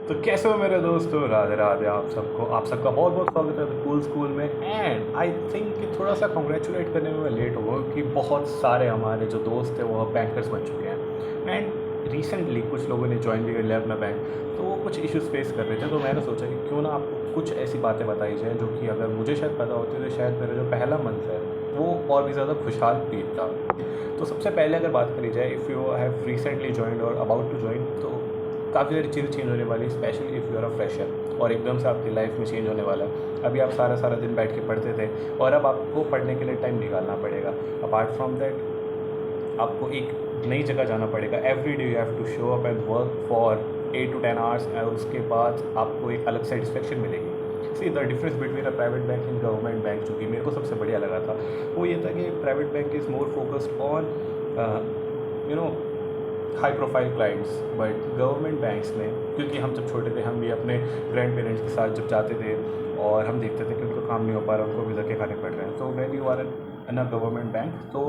तो कैसे हो मेरे दोस्तों, राधे राधे। आप सबका बहुत बहुत स्वागत है कूल स्कूल में। एंड आई थिंक कि थोड़ा सा कॉन्ग्रेचुलेट करने में मैं लेट हुआ कि बहुत सारे हमारे जो दोस्त थे वो बैंकर्स बन चुके हैं। एंड रिसेंटली कुछ लोगों ने ज्वाइन भी कर लिया अपना बैंक, तो वो कुछ इश्यूज फेस कर रहे थे। तो मैंने सोचा कि क्यों ना आपको कुछ ऐसी बातें बताई जाए जो कि अगर मुझे शायद पता होती तो शायद मेरा जो पहला मंथ है वो और भी ज़्यादा खुशहाल बीतता। तो सबसे पहले अगर बात करी जाए, if you have recently joined और अबाउट टू ज्वाइन, तो काफ़ी सारी चीज़ें चेंज होने वाली, specially if you are a fresher और एकदम से आपकी लाइफ में चेंज होने वाला है। अभी आप सारा सारा दिन बैठ के पढ़ते थे और अब आपको पढ़ने के लिए टाइम निकालना पड़ेगा। अपार्ट फ्रॉम दैट आपको एक नई जगह जाना पड़ेगा। Every day you have to show up and work for 8 to 10 hours, और उसके बाद आपको एक अलग सेटिस्फेक्शन मिलेगी। See the difference between a private bank and government bank, जो कि मेरे को सबसे बढ़िया लगा था, वो ये था कि private bank is more focused on you know high profile clients. But government banks में, क्योंकि हम जब छोटे थे हम भी अपने ग्रैंड पेरेंट्स के साथ जब जाते थे और हम देखते थे कि उनको काम नहीं हो पा रहा, उनको भी धक्के खाने पड़ रहे हैं। तो when you are in a government bank, तो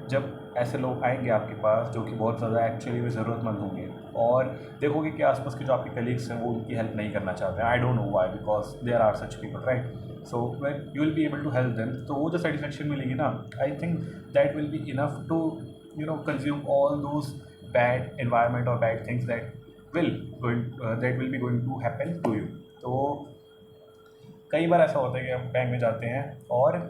जब ऐसे लोग आएंगे आपके पास जो कि बहुत ज़्यादा एक्चुअली में ज़रूरतमंद होंगे, और देखोगे कि आसपास के जो आपके कलीग्स हैं वो उनकी हेल्प नहीं करना चाहते हैं। I don't know why, because there are such people, right? So when you will be able to help them, तो वो जो सेटिस्फेक्शन मिलेगी ना, I think that will be enough to consume all those bad environment or bad things that will be going to happen to you. तो कई बार ऐसा होता है कि हम बैंक में जाते हैं और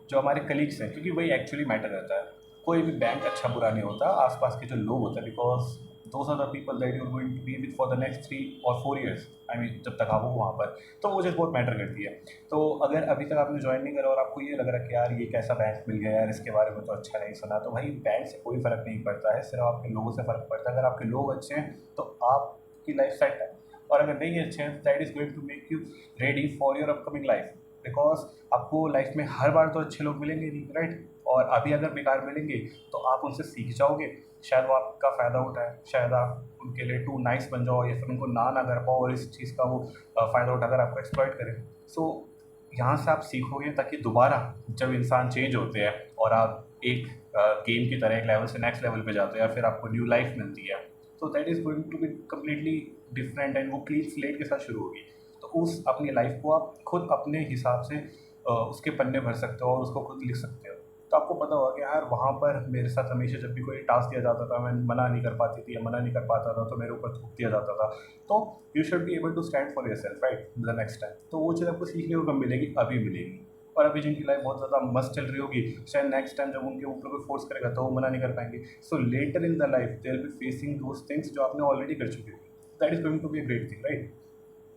जो हमारे कलीग्स हैं, क्योंकि वही एक्चुअली मैटर करता है। कोई भी बैंक अच्छा बुरा नहीं होता, आसपास के जो लोग होते हैं, because those are the people that you are going to be with for the next 3 or 4 years। I mean जब तक आप हो वहाँ पर, तो वो चीज़ बहुत मैटर करती है। तो अगर अभी तक आपने ज्वाइन नहीं करा और आपको ये लग रहा है कि यार ये कैसा बैंक मिल गया यार, इसके बारे में तो अच्छा नहीं सुना, तो भाई बैंक से कोई फ़र्क नहीं पड़ता है, सिर्फ आपके लोगों से फ़र्क पड़ता है। अगर आपके लोग अच्छे हैं तो आपकी लाइफ सेट है, और अगर नहीं अच्छे हैं that is going to make you ready for your upcoming life. Because आपको लाइफ में हर बार तो अच्छे लोग मिलेंगे नहीं, राइट? और अभी अगर बेकार मिलेंगे तो आप उनसे सीख जाओगे, शायद वो आपका फ़ायदा उठाए, शायद आप उनके लिए टू नाइस बन जाओ, या फिर उनको ना कर पाओ और इस चीज़ का वो फ़ायदा उठाकर आपको एक्सप्लॉइट करें। सो यहाँ से आप सीखोगे, ताकि दोबारा जब इंसान चेंज होते हैं और आप एक गेम की तरह एक लेवल से नेक्स्ट लेवल पे जाते हो, या फिर आपको न्यू लाइफ मिलती है, तो that is going to be completely different, and वो क्लीन स्लेट के साथ शुरू होगी। तो उस अपनी लाइफ को आप खुद अपने हिसाब से उसके पन्ने भर सकते हो और उसको खुद लिख सकते हो। तो आपको पता होगा कि यार वहाँ पर मेरे साथ हमेशा जब भी कोई टास्क दिया जाता था, मैं मना नहीं कर पाती थी या मना नहीं कर पाता था, तो मेरे ऊपर थूक दिया जाता था। तो you should be able to stand for yourself, right, the next time. तो वो चीज़ आपको सीखने को कब मिलेगी? अभी मिलेगी। और अभी जिनकी लाइफ बहुत ज़्यादा मस्त चल रही होगी, शायद नेक्स्ट टाइम जब उनके ऊपर कोई फोर्स करेगा तो वो मना नहीं कर पाएंगे। So later in the life they will be facing those things जो आपने ऑलरेडी कर चुके हो। That is going to be a great thing, right?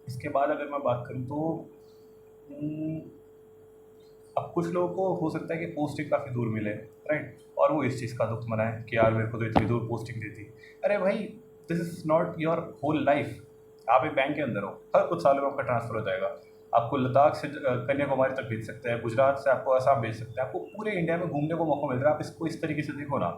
इसके बाद अगर मैं बात करूँ तो अब कुछ लोगों को हो सकता है कि पोस्टिंग काफ़ी दूर मिले, राइट? और वो इस चीज़ का दुख मनाए कि यार मेरे को तो इतनी दूर पोस्टिंग देती। अरे भाई, this is not your whole life. आप एक बैंक के अंदर हो, हर कुछ सालों में आपका ट्रांसफ़र हो जाएगा। आपको लद्दाख से कन्याकुमारी तक भेज सकते हैं, गुजरात से आपको आसाम भेज सकते हैं, आपको पूरे इंडिया में घूमने को मौका मिल रहा है। आप इसको इस तरीके से देखो ना,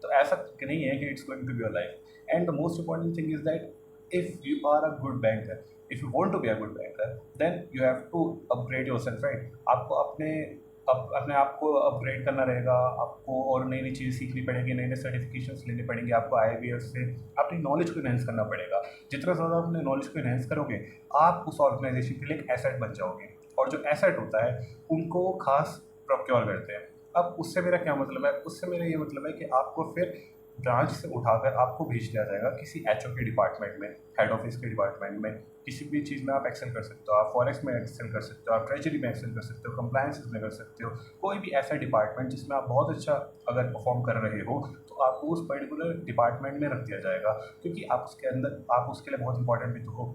तो ऐसा नहीं है कि it's going to be your life. And the most important thing is that if you are a good banker, if you want to be a good banker, then you have to upgrade yourself, right? आपको अपने आप को upgrade करना रहेगा, आपको और नई नई चीज़ें सीखनी पड़ेगी, नए नए सर्टिफिकेशंस लेने पड़ेंगे, आपको IIBF से अपनी नॉलेज को इन्हेंस करना पड़ेगा। जितना ज़्यादा अपने नॉलेज को इन्हेंस करोगे, आप उस ऑर्गेनाइजेशन के लिए एक एसेट बन जाओगे, और जो एसेट होता है उनको खास प्रोक्योर करते हैं। अब उससे मेरा क्या मतलब है? उससे मेरा ये मतलब है कि आपको फिर ब्रांच से उठाकर आपको भेज दिया जाएगा किसी HO के डिपार्टमेंट में, हेड ऑफिस के डिपार्टमेंट में। किसी भी चीज़ में आप एक्सेल कर सकते हो, आप फॉरेक्स में एक्सेल कर सकते हो, आप ट्रेजरी में एक्सेल कर सकते हो, कंप्लायंस में कर सकते हो। कोई भी ऐसा डिपार्टमेंट जिसमें आप बहुत अच्छा अगर परफॉर्म कर रहे हो, तो आपको उस पर्टिकुलर डिपार्टमेंट में रख दिया जाएगा, क्योंकि आप उसके अंदर, आप उसके लिए बहुत इंपॉर्टेंट भी तो हो।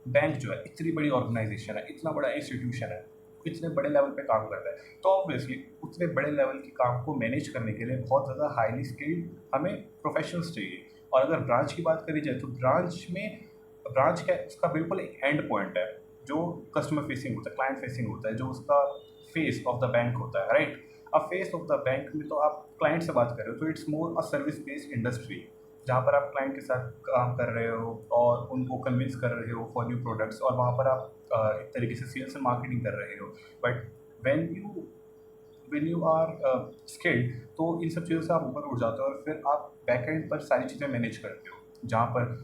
बैंक जो है इतनी बड़ी ऑर्गेनाइजेशन है, इतना बड़ा इंस्टीट्यूशन है, इतने बड़े लेवल पे काम करता है, तो ऑब्वियसली उतने बड़े लेवल के काम को मैनेज करने के लिए बहुत ज़्यादा हाईली स्किल्ड हमें प्रोफेशनल्स चाहिए। और अगर ब्रांच की बात करी जाए, तो ब्रांच का उसका बिल्कुल एक एंड पॉइंट है जो कस्टमर फेसिंग होता है, क्लाइंट फेसिंग होता है, जो उसका फेस ऑफ द बैंक होता है, राइट? अब फेस ऑफ द बैंक में तो आप क्लाइंट से बात कर रहे हो, तो it's more a service based industry, जहाँ पर आप क्लाइंट के साथ काम कर रहे हो और उनको कन्विंस कर रहे हो फॉर न्यू प्रोडक्ट्स, और वहाँ पर आप एक तरीके से सेल्स एंड मार्केटिंग कर रहे हो। But when you are skilled, तो इन सब चीज़ों से आप ऊपर उठ जाते हो और फिर आप बैक एंड पर सारी चीज़ें मैनेज करते हो, जहाँ पर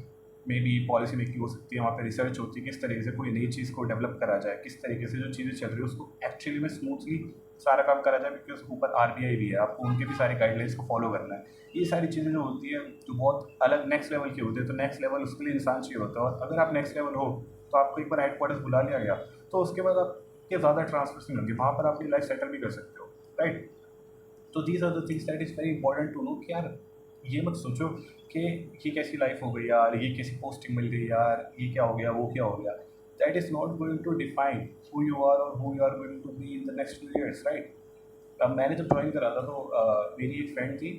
मे बी पॉलिसी मेकिंग हो सकती है, वहाँ पे रिसर्च होती है किस तरीके से कोई नई चीज़ को डेवलप करा जाए, किस तरीके से जो चीज़ें चल रही है उसको एक्चुअली में स्मूथली सारा काम करा जाए, बिकॉज ऊपर आरबीआई भी है, आपको उनके भी सारे गाइडलाइंस को फॉलो करना है। ये सारी चीज़ें जो होती है जो बहुत अलग नेक्स्ट लेवल की होती है, तो नेक्स्ट लेवल उसके लिए इंसान चाहिए होता है, और अगर आप नेक्स्ट लेवल हो तो आपको एक बार हेडक्वार्टर्स बुला लिया गया तो उसके बाद आपके ज़्यादा ट्रांसफर्स नहीं होंगे, वहाँ पर आप अपनी लाइफ सेटल भी कर सकते हो, राइट। तो these are the things that is very important to know कि यार ये मत सोचो कि ये कैसी लाइफ हो गई यार, ये कैसी पोस्टिंग मिल गई यार, ये क्या हो गया, वो क्या हो गया। That is not going to define who you are और who you are going to be in the next 2 years, right. अब मैंने जब ज्वाइन करा था तो मेरी एक फ्रेंड थी,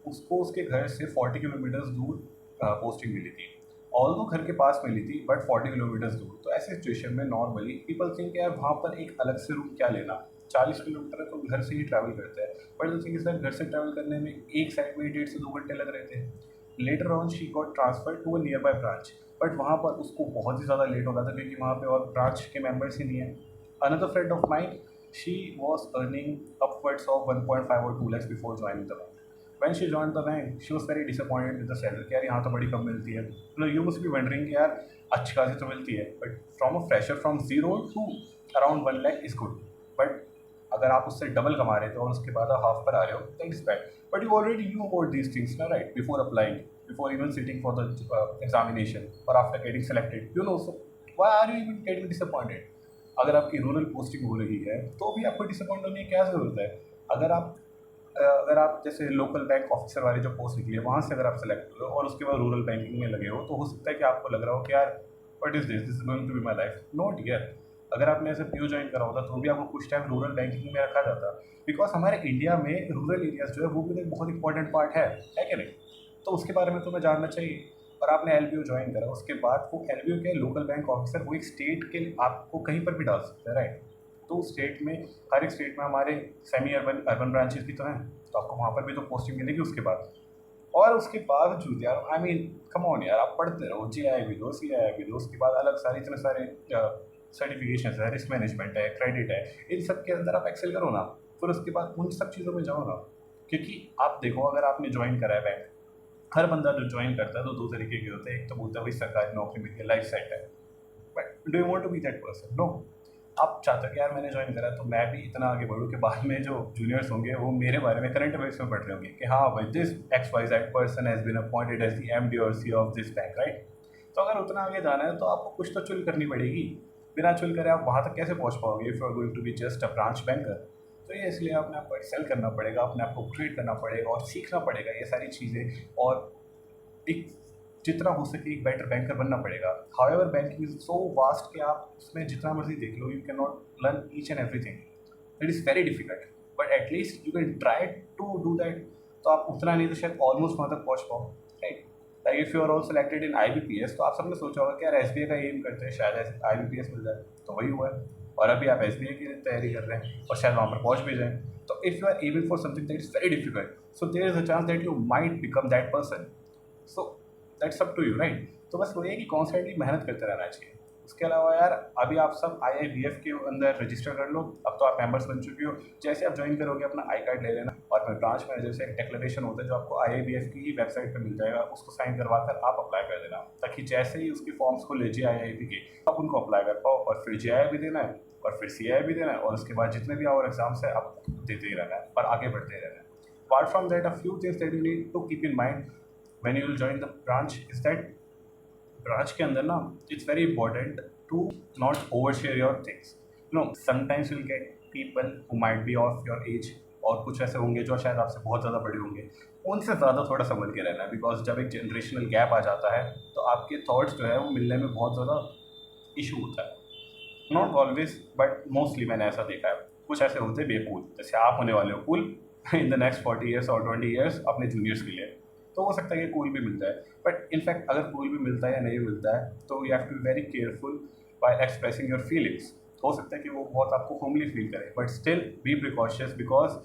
उसको उसके घर से 40 किलोमीटर्स दूर पोस्टिंग मिली थी। ऑल्दो घर के पास मिली थी बट 40 किलोमीटर्स दूर। तो ऐसे सिचुएशन में नॉर्मली पीपल थिंक यार वहाँ पर एक अलग से रूम क्या लेना, 40 किलोमीटर है तो घर से ही ट्रैवल करते हैं। But the thing is that घर से ट्रैवल करने में एक साइड में 1.5 से 2 घंटे लग रहे थे। Later on she got transfer to a nearby branch, but वहाँ पर उसको बहुत ही ज़्यादा लेट हो गया था क्योंकि वहाँ पे और ब्रांच के मेम्बर्स ही नहीं है। Another friend of mind, she was earning upwards of 1.5 or 2 lakhs before joining the bank. When she joined the bank, she was very disappointed with the salary कि यार यहाँ तो बड़ी कम मिलती है। मतलब you must be wondering कि यार अच्छी खासी तो मिलती है, but from a fresher from 0 to around 1 lakh is good. But अगर आप उससे डबल कमा रहे थे और उसके बाद आप हाफ पर आ रहे हो, that is bad. But you already knew about these things, ना, right? Before applying, before even sitting for the examination or after getting selected, you know. So why are you even getting disappointed? अगर आपकी rural posting हो रही है तो भी आपको disappoint होने की क्या ज़रूरत है। अगर आप जैसे लोकल बैंक ऑफिसर वाली जो पोस्ट निकली है वहाँ से अगर आप सेलेक्ट हुए और उसके बाद रूरल बैंकिंग में लगे हो, तो हो सकता है कि आपको लग रहा हो कि यार what is this is going to be my life. No dear, अगर आपने ऐसे पीओ ज्वाइन करा होता तो भी आपको कुछ टाइम रूरल बैंकिंग में रखा जाता, बिकॉज हमारे इंडिया में रूरल एरियाज जो है वो भी एक बहुत इंपॉर्टेंट पार्ट है कि नहीं। तो उसके बारे में तुम्हें जानना चाहिए। और आपने एलबीओ ज्वाइन करा, उसके बाद वो एलबीओ के लोकल बैंक ऑफिसर वो एक स्टेट के आपको कहीं पर भी डाल सकते हैं, राइट। तो स्टेट में हर एक स्टेट में हमारे सेमी अर्बन अर्बन ब्रांचेस भी तो हैं, तो आपको वहाँ पर भी तो पोस्टिंग मिलेगी उसके बाद। और उसके बावजूद यार आई मीन कम ऑन यार, आप पढ़ते रहो, जीआई भी दो, सीआई भी दो, उसके बाद अलग सारे इतने सारे सर्टिफिकेशन है, रिस्क मैनेजमेंट है, क्रेडिट है, इन सब के अंदर आप एक्सेल करो ना, फिर उसके बाद उन सब चीज़ों में जाओ ना। क्योंकि आप देखो अगर आपने ज्वाइन करा है बैंक, हर बंदा जो ज्वाइन करता है तो 2 तरीके के होते हैं। एक तो बोलता है भाई सरकारी नौकरी मिल गई, लाइफ सेट है, but do you want to be that person? No. आप चाहते हो कि यार मैंने ज्वाइन करा तो मैं भी इतना आगे बढ़ूँ कि बाद में जो जूनियर्स होंगे वो मेरे बारे में करंट अफेयर्स में पढ़ रहे होंगे कि हाँ भाई this X Y Z person has been appointed as the MD और C of this bank, right. तो अगर उतना आगे जाना है तो आपको कुछ तो चुल करनी पड़ेगी। बिना चुल करे आप वहाँ तक कैसे पहुँच पाओगे if you are going to be just a branch banker. तो ये इसलिए अपने आपको एक्सेल करना पड़ेगा, अपने आप को अपग्रेड करना पड़ेगा और सीखना पड़ेगा ये सारी चीज़ें, और एक जितना हो सके एक बेटर बैंकर बनना पड़ेगा। However banking is so vast कि आप उसमें जितना मर्जी देख लो, you can not learn each and everything, it is very difficult, but at least you can try to do that. तो आप उतना नहीं तो शायद ऑलमोस्ट वहाँ तक पहुँच पाओ, right. Like if you are also selected in IBPS, तो आप सबने सोचा होगा कि यार SBI का एम करते हैं शायद IBPS मिल जाए, तो वही हुआ है। और अभी आप SBI की तैयारी कर रहे हैं और शायद वहाँ पर पहुँच भी जाएँ। तो if you are aiming for something that is very difficult, so there is a chance that you might become that person. So that's up to you, right. तो बस वही है कि कॉन्स्टेंटली मेहनत करते रहना चाहिए। उसके अलावा यार अभी आप सब IIBF के अंदर रजिस्टर कर लो, अब तो आप मेंबर्स बन चुके हो। जैसे आप ज्वाइन करोगे अपना आई कार्ड ले लेना और फिर ब्रांच मैनेजर से एक डिक्लेरेशन होता है जो आपको IIBF की ही वेबसाइट पर मिल जाएगा, उसको साइन करवा कर आप अप्लाई कर देना, ताकि जैसे ही उसके फॉर्म्स को ले जाए IIB के आप उनको अप्लाई कर पाओ। और फिर GI भी देना है और फिर CI भी देना है, और उसके बाद जितने भी और एग्जाम्स है आप देते ही रहना है और आगे बढ़ते रहना है। Apart from that, a few things that you need to keep in mind when you will join the branch is that branch के अंदर ना it's very important to not over share your things. No sometimes will get people who might be of your age, और कुछ ऐसे होंगे जो शायद आपसे बहुत ज़्यादा बड़े होंगे, उनसे ज़्यादा थोड़ा संभल के रहना है। बिकॉज जब एक जनरेशनल गैप आ जाता है तो आपके थॉट्स जो है वो मिलने में बहुत ज़्यादा इशू होता है। नॉट ऑलवेज बट मोस्टली मैंने ऐसा देखा है। कुछ ऐसे होते हैं बेकूल, जैसे आप होने वाले हो cool in the next 40 years और 20 ईयर्स अपने जूनियर्स के लिए, तो हो सकता है कि कूल भी मिल जाए। बट इनफैक्ट अगर कूल भी मिलता है या नहीं मिलता है तो you have to be very careful by expressing your feelings. हो सकता है कि वो बहुत आपको होमली फील करे, but still be precautious, because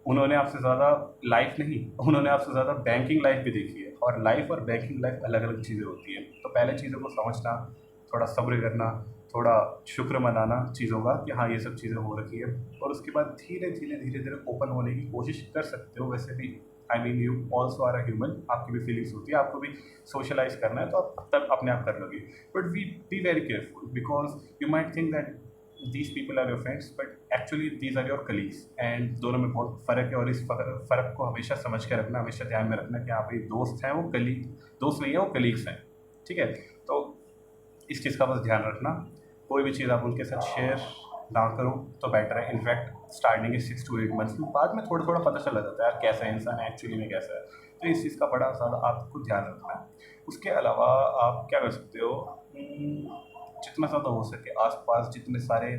उन्होंने आपसे ज़्यादा लाइफ नहीं, उन्होंने आपसे ज़्यादा बैंकिंग लाइफ भी देखी है, और लाइफ और बैंकिंग लाइफ अलग अलग चीज़ें होती हैं। तो पहले चीज़ों को समझना, थोड़ा सब्र करना, थोड़ा शुक्र मनाना चीज़ों का कि हाँ ये सब चीज़ें हो रखी है, और उसके बाद धीरे धीरे धीरे धीरे ओपन होने की कोशिश कर सकते हो। वैसे भी I mean you also are a human, आपकी भी फीलिंग्स होती है, आपको भी सोशलाइज करना है, तो आप तब अपने आप कर लोगे। But we be very careful because you might think that these people are your friends but actually these are your colleagues, and दोनों में बहुत फ़र्क है। और इस फ़र्क को हमेशा समझ के रखना, हमेशा ध्यान में रखना कि हाँ भाई दोस्त हैं वो कलीग, दोस्त नहीं है वो कलीग्स हैं, ठीक है। तो इस चीज़ का बस ध्यान रखना, कोई भी चीज़ आप उनके साथ शेयर ना करो तो बेटर है। इनफैक्ट स्टार्टिंग के 6 to 8 मंथ्स में, बाद में थोड़ा थोड़ा पता चला जाता है यार कैसा इंसान है एक्चुअली में, कैसा है। तो इस चीज़ का बड़ा ज़्यादा आपको ध्यान रखना है। उसके अलावा आप क्या कर सकते हो, जितना ज़्यादा हो सके आसपास जितने सारे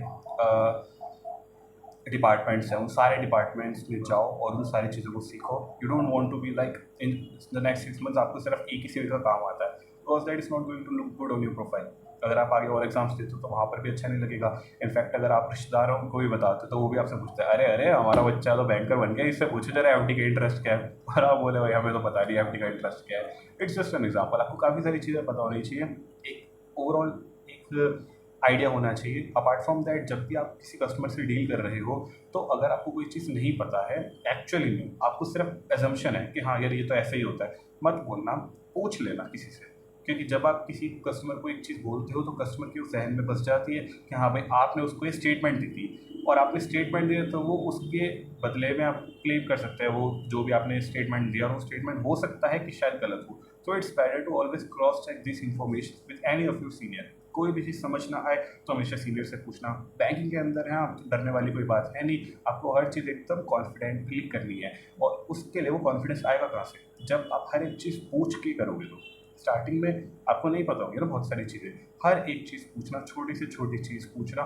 डिपार्टमेंट्स हैं उन सारे डिपार्टमेंट्स में जाओ और उन सारी चीज़ों को सीखो। You don't want to be like in the next 6 months आपको सिर्फ एक ही फील्ड का काम आता है, because that is not going to look good on your profile. अगर आप आगे और एग्जाम्स देते हो तो वहाँ पर भी अच्छा नहीं लगेगा। इनफैक्ट अगर आप रिश्तेदारों को भी बताते हो तो वो भी आपसे पूछते हैं, अरे अरे हमारा बच्चा तो बैंकर बन गया, इससे पूछो जरा एफडी का इंटरेस्ट क्या है। और आप बोले भाई हमें तो पता नहीं एफडी का इंटरेस्ट क्या है। इट्स जस्ट एन एग्जाम्पल, आपको काफ़ी सारी चीज़ें पता होनी चाहिए, एक ओवरऑल एक आइडिया होना चाहिए। अपार्ट फ्रॉम दैट जब भी आप किसी कस्टमर से डील कर रहे हो तो अगर आपको कोई चीज़ नहीं पता है एक्चुअली में, आपको सिर्फ एजम्पशन है कि हाँ यार ये तो ऐसे ही होता है, मत बोलना, पूछ लेना किसी से। क्योंकि जब आप किसी कस्टमर को एक चीज़ बोलते हो तो कस्टमर के उस जहन में बस जाती है कि हाँ भाई आपने उसको ये स्टेटमेंट दी थी, और आपने स्टेटमेंट दिया तो वो उसके बदले में आप क्लेम कर सकते हैं वो जो भी आपने स्टेटमेंट दिया, और वो स्टेटमेंट हो सकता है कि शायद गलत हो। तो it's better to always cross check this information with any of your senior. कोई भी चीज़ समझ ना आए तो हमेशा सीनियर से पूछना। बैंकिंग के अंदर है आप, डरने वाली कोई बात है नहीं, आपको हर चीज़ एकदम कॉन्फिडेंटली करनी है। और उसके लिए वो कॉन्फिडेंस आएगा कहाँ से, जब आप हर एक चीज़ पूछ के करोगे। तो स्टार्टिंग में आपको नहीं पता होगी ना बहुत सारी चीज़ें, हर एक चीज़ पूछना, छोटी से छोटी चीज़ पूछना।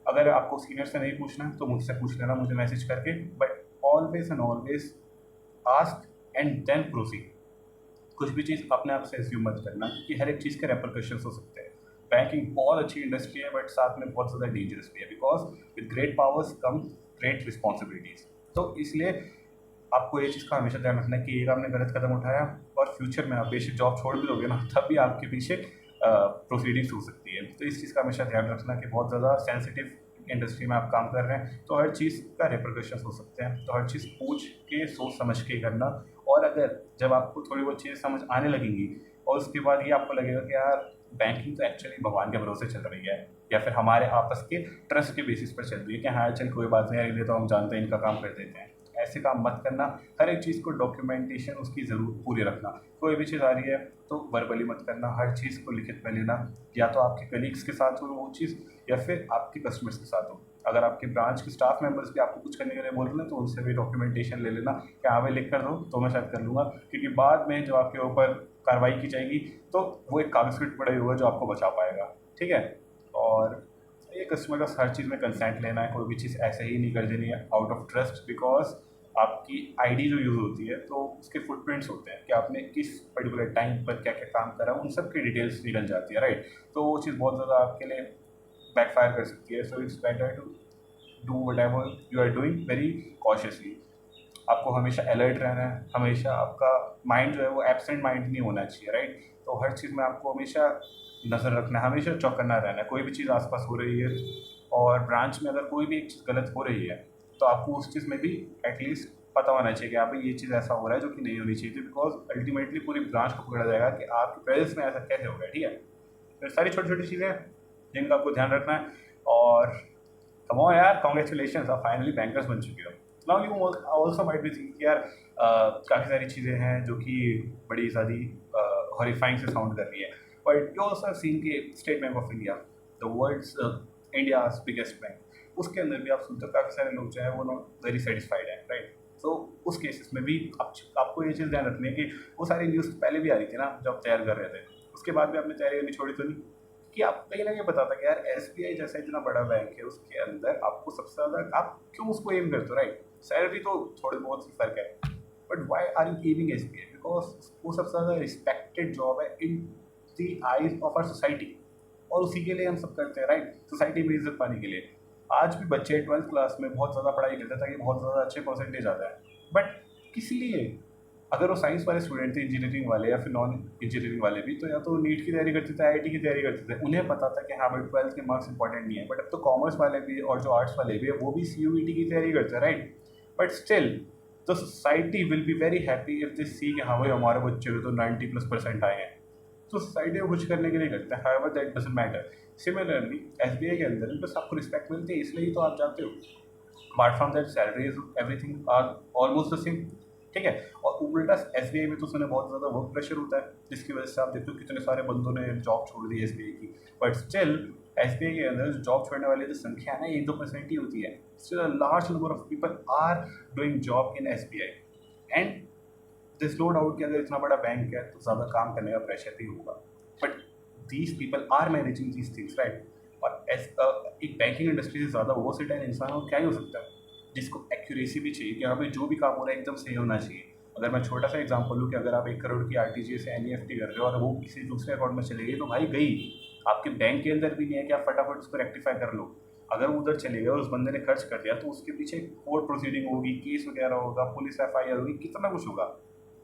अगर आपको सीनियर से नहीं पूछना है तो मुझसे पूछ लेना, मुझे मैसेज करके, but always and always ask and then proceed. कुछ भी चीज़ अपने आप से एज्यूम मत करना, क्योंकि हर एक चीज़ के रेपरकशंस हो सकते हैं। बैंकिंग बहुत अच्छी इंडस्ट्री है बट साथ में बहुत ज़्यादा डेंजरस भी है, because with great powers come great responsibilities. तो इसलिए आपको ये चीज़ का हमेशा ध्यान रखना है कि एक आपने गलत कदम उठाया और फ्यूचर में आप बेशक जॉब छोड़ भी दोगे ना, तब भी आपके पीछे प्रोसीडिंग्स हो सकती है। तो इस चीज़ का हमेशा ध्यान रखना कि बहुत ज़्यादा सेंसिटिव इंडस्ट्री में आप काम कर रहे हैं तो हर चीज़ का रिपरकशंस हो सकते हैं। तो हर चीज़ पूछ के सोच समझ के करना। और अगर जब आपको थोड़ी बहुत चीज़ें समझ आने लगेंगी और उसके बाद ये आपको लगेगा कि यार बैंकिंग तो एक्चुअली भगवान के भरोसे चल रही है, या फिर हमारे आपस के ट्रस्ट के बेसिस पर चल रही है कि हाँ चल कोई बात नहीं, अरे तो हम जानते हैं इनका काम कर देते हैं, ऐसे काम मत करना। हर एक चीज़ को डॉक्यूमेंटेशन उसकी ज़रूर पूरी रखना। कोई भी चीज़ आ रही है तो वर्बली मत करना, हर चीज़ को लिखित में लेना, या तो आपके कलीग्स के साथ हो वो चीज़ या फिर आपके कस्टमर्स के साथ हो। अगर आपके ब्रांच के स्टाफ मेंबर्स भी आपको कुछ करने के लिए बोल रहे हैं तो उनसे भी डॉक्यूमेंटेशन ले लेना कि हाँ भाई लिख कर दो तो मैं शायद कर लूँगा, क्योंकि बाद में जब आपके ऊपर कार्रवाई की जाएगी तो वो एक कागज़ फिट पड़ा ही होगा जो आपको बचा पाएगा, ठीक है। और ये कस्टमर का हर चीज़ में कंसेंट लेना है, कोई भी चीज़ ऐसे ही नहीं कर देनी है आउट ऑफ ट्रस्ट, बिकॉज आपकी आईडी जो यूज़ होती है तो उसके फुटप्रिंट्स होते हैं कि आपने किस पर्टिकुलर टाइम पर क्या क्या काम करा, उन सब की डिटेल्स निकल जाती है, राइट। तो वो चीज़ बहुत ज़्यादा आपके लिए बैकफायर कर सकती है। So it's better to do whatever you are doing very cautiously. आपको हमेशा अलर्ट रहना है, हमेशा आपका माइंड जो है वो एब्सेंट माइंड नहीं होना चाहिए, राइट। तो हर चीज़ में आपको हमेशा नज़र रखना है, हमेशा चौकन्ना रहना है। कोई भी चीज़ आसपास हो रही है और ब्रांच में अगर कोई भी एक चीज़ गलत हो रही है तो आपको उस चीज़ में भी एटलीस्ट पता होना चाहिए कि आप ये चीज़ ऐसा हो रहा है जो कि नहीं होनी चाहिए थी, बिकॉज अल्टीमेटली पूरी ब्रांच को पकड़ा जाएगा कि आपकी प्रेजेंस में ऐसा कैसे हो गया, ठीक है। तो सारी छोटी छोटी चीज़ें जिनका आपको ध्यान रखना है। और कम ऑन यार, कांग्रेचुलेशंस, आप फाइनली बैंकर्स बन चुके हो। Now you also might be think यार काफ़ी सारी चीज़ें हैं जो कि बड़ी ज़्यादा हॉरिफाइंग से साउंड कर रही है, बट यू ऑल्सो सीन के State Bank of India, the world's India's biggest bank, उसके अंदर भी आप सुनते हो काफ़ी सारे लोग जो है वो नॉट वेरी सेटिस्फाइड है, राइट। तो उस केसेस में भी आपको ये चीज़ ध्यान रखनी है कि वो सारी न्यूज़ पहले भी आ रही थी ना जब आप तैयार कर रहे थे, उसके बाद भी आपने तैयारी करनी छोड़ी तो नहीं, कि आप कहीं ना कहीं बताता कि यार एसबीआई जैसा इतना बड़ा बैंक है उसके अंदर आपको सबसे ज़्यादा आप क्यों उसको एम करते हो, राइट। सैलरी तो थोड़े बहुत ही फर्क है, but why are you aiming SBI, because वो सबसे ज़्यादा रिस्पेक्टेड जॉब है in the eyes of our society, और उसी के लिए हम सब करते हैं, राइट। सोसाइटी में इज्जत पाने के लिए आज भी बच्चे 12th क्लास में बहुत ज़्यादा पढ़ाई करते हैं ताकि बहुत ज़्यादा अच्छे परसेंटेज आता है, बट किस लिए, अगर वो साइंस वाले स्टूडेंट थे, इंजीनियरिंग वाले या फिर नॉन इंजीनियरिंग वाले भी, तो या तो नीट की तैयारी करते थे, आईआईटी की तैयारी करते थे, उन्हें पता था कि हाँ भाई 12th के मार्क्स इंपॉर्टेंट नहीं है। बट अब तो कॉमर्स वाले भी और जो आर्ट्स वाले भी है वो भी सीयूईटी की तैयारी करते हैं, राइट। बट स्टिल तो society will be very happy if they see कि हाँ भाई हमारे बच्चे में तो 90+% आए हैं, तो सोसाइटी को कुछ करने के लिए करते हैं। However that doesn't matter. Similarly SBI के अंदर बस आपको रिस्पेक्ट मिलती है इसलिए ही तो आप जाते हो। Apart from that salaries everything are almost the same, ठीक है। और उल्टा एसबीआई में तो सुने बहुत ज़्यादा वर्क प्रेशर होता है, जिसकी वजह से आप देखते हो कितने सारे बंदों ने जॉब छोड़ दी एसबीआई की। बट स्टिल एसबीआई के अंदर जो जॉब छोड़ने वाली जो संख्या है ना 1-2% ही होती है। Still a large number of people are doing job in SBI and this no doubt कि अगर इतना बड़ा बैंक है तो ज़्यादा काम करने का प्रेशर भी होगा। But these people are managing these things, right. और एक बैंकिंग इंडस्ट्री से ज़्यादा वर्सेटाइल इंसान हो क्या ही हो सकता है, जिसको एक्यूरेसी भी चाहिए कि हाँ भाई जो भी काम हो रहा है एकदम सही होना चाहिए। अगर मैं छोटा सा एग्जांपल लूँ कि अगर आप 1 करोड़ की आरटीजीएस से एनईएफटी कर रहे हो और वो किसी दूसरे अकाउंट में चले गई तो भाई गई, आपके बैंक के अंदर भी नहीं है कि आप फटाफट उसको रेक्टिफाई कर लो। अगर वो उधर चले गए और उस बंदे ने खर्च कर दिया तो उसके पीछे कोर्ट प्रोसीडिंग होगी, केस वगैरह होगा, पुलिस एफआईआर होगी, कितना कुछ होगा।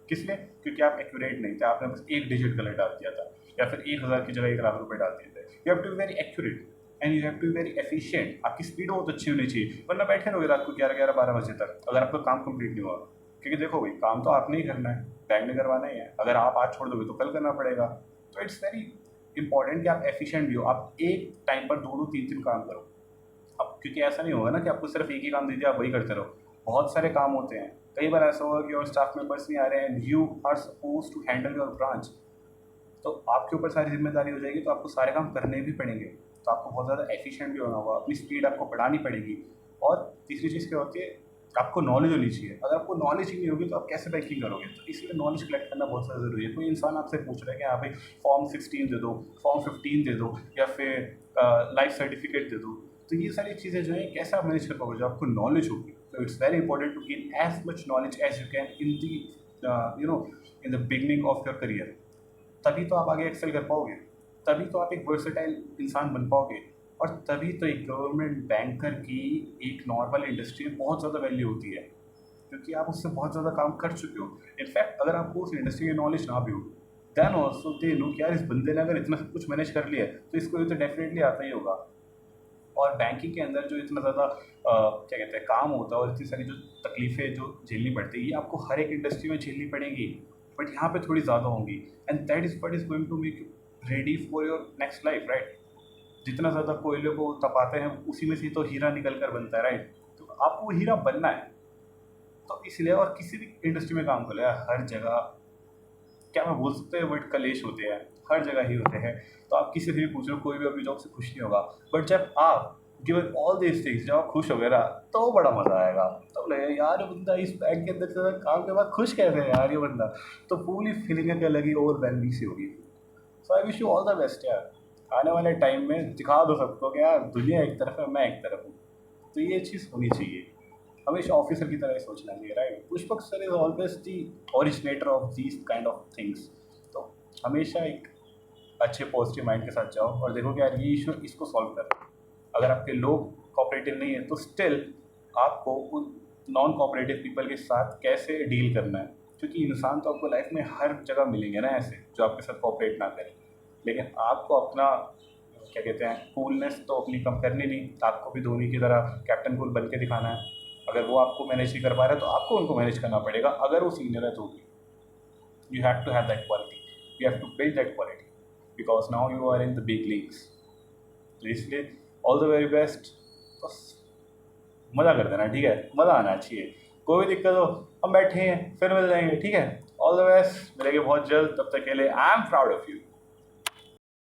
किस लिए? क्योंकि आप एक्यूरेट नहीं थे, आपने बस एक डिजिट गलत डाल दिया था, या फिर 1000 की जगह 1 लाख रुपए डाल दिए थे। You have to be very accurate and you have to be very efficient. आपकी स्पीड बहुत अच्छी होनी चाहिए, वरना बैठे रहोगे रात को 11-12 बजे तक अगर आपका काम कंप्लीट नहीं हुआ। क्योंकि देखो भाई काम तो आपने ही करना है, बैंक ने करवाना ही है। अगर आप आज छोड़ दोगे तो कल करना पड़ेगा। तो इट्स वेरी इंपॉर्टेंट कि आप एफिशिएंट भी हो, आप एक टाइम पर 2-3 काम करो। अब क्योंकि ऐसा नहीं होगा ना कि आपको सिर्फ एक ही काम दे दिया आप वही करते रहो, बहुत सारे काम होते हैं। कई बार ऐसा होगा कि और स्टाफ मेंबर्स नहीं आ रहे हैं, you are suppose to handle your branch, तो आपके ऊपर सारी जिम्मेदारी हो जाएगी, तो आपको सारे काम करने भी पड़ेंगे। तो आपको बहुत ज़्यादा एफिशिएंट भी होना होगा, अपनी स्पीड आपको बढ़ानी पड़ेगी। और तीसरी चीज़ क्या होती है, आपको नॉलेज होनी चाहिए। अगर आपको नॉलेज ही नहीं होगी तो आप कैसे बैंकिंग करोगे? तो इसलिए नॉलेज कलेक्ट करना बहुत ज़्यादा ज़रूरी है। कोई इंसान आपसे पूछ रहा है कि हाँ भाई फॉर्म 16 दे दो, फॉर्म 15 दे दो, या फिर लाइफ सर्टिफिकेट दे दो, तो ये सारी चीज़ें जो है कैसे आप मैनेज कर पाओगे? जो आपको नॉलेज होगी। तो it's very important to gain as much knowledge as you can in the in the beginning of your career. तभी तो आप आगे एक्सेल कर पाओगे, तभी तो आप एक वर्सेटाइल इंसान बन पाओगे, और तभी तो एक गवर्नमेंट बैंकर की एक नॉर्मल इंडस्ट्री में बहुत ज़्यादा वैल्यू होती है, क्योंकि आप उससे बहुत ज़्यादा काम कर चुके हो। इनफैक्ट अगर आपको उस इंडस्ट्री की नॉलेज ना भी हो, देन ऑल्सो दे नो कि यार इस बंदे ने अगर इतना सब कुछ मैनेज कर लिया है तो इसको ये तो डेफिनेटली आता ही होगा। और बैंकिंग के अंदर जो इतना ज़्यादा क्या कहते हैं काम होता है, और इतनी सारी जो तकलीफ़ें जो झेलनी पड़ती है, ये आपको हर एक इंडस्ट्री में झेलनी पड़ेंगी, बट यहाँ पे थोड़ी ज़्यादा होंगी। And that is what is going to make you ready for your next life, right. जितना ज़्यादा कोयले को तपाते हैं उसी में से तो हीरा निकल कर बनता है, राइट। तो आपको वो हीरा बनना है, तो इसलिए। और किसी भी इंडस्ट्री में काम कर लिया, हर जगह क्या मैं बोल सकते हैं बट कलेश होते हैं, हर जगह ही होते हैं। तो आप किसी से भी पूछ लो, कोई भी अपनी जॉब से खुश नहीं होगा। बट जब आप गिवन ऑल दिस थिंग्स, जब आप खुश हो गए ना, तो बड़ा मज़ा आएगा। तो लगेगा यार ये बंदा इस बैंक के अंदर से काम के बाद खुश कैसे है यार ये बंदा। तो पूरी फीलिंग है कि अलग ही ओवरवेलमिंग सी होगी। So I wish you all the best यार। आने वाले टाइम में दिखा दो सबको कि यार दुनिया एक तरफ है, मैं एक तरफ हूँ। तो ये चीज़ होनी चाहिए, हमेशा ऑफिसर की तरह ही सोचना चाहिए, right. Pushpak sir is always the originator of these kind of things. तो हमेशा एक अच्छे पॉजिटिव माइंड के साथ जाओ और देखो कि यार ये इशू इसको सॉल्व कर। अगर आपके लोग कोऑपरेटिव नहीं है तो स्टिल आपको उन नॉन कोऑपरेटिव पीपल के साथ कैसे डील करना है, क्योंकि इंसान तो आपको लाइफ में हर जगह मिलेंगे ना ऐसे जो आपके साथ कोऑपरेट ना करें। लेकिन आपको अपना क्या कहते हैं कूलनेस तो अपनी कम करनी नहीं, आपको भी धोनी की तरह कैप्टन कूल बन के दिखाना है। अगर वो आपको मैनेज नहीं कर पा रहा है तो आपको उनको मैनेज करना पड़ेगा। अगर वो सीनियर है तो भी you have to have that quality, you have to build that quality, because now you are in the big leagues. तो इसलिए ऑल द वेरी बेस्ट। बस मज़ा कर देना, ठीक है, मज़ा आना चाहिए। कोई भी दिक्कत हो हम बैठे हैं, फिर मिल जाएंगे, ठीक है। ऑल द बेस्ट, मिलेंगे बहुत जल्द, तब तक के लिए I am proud of you.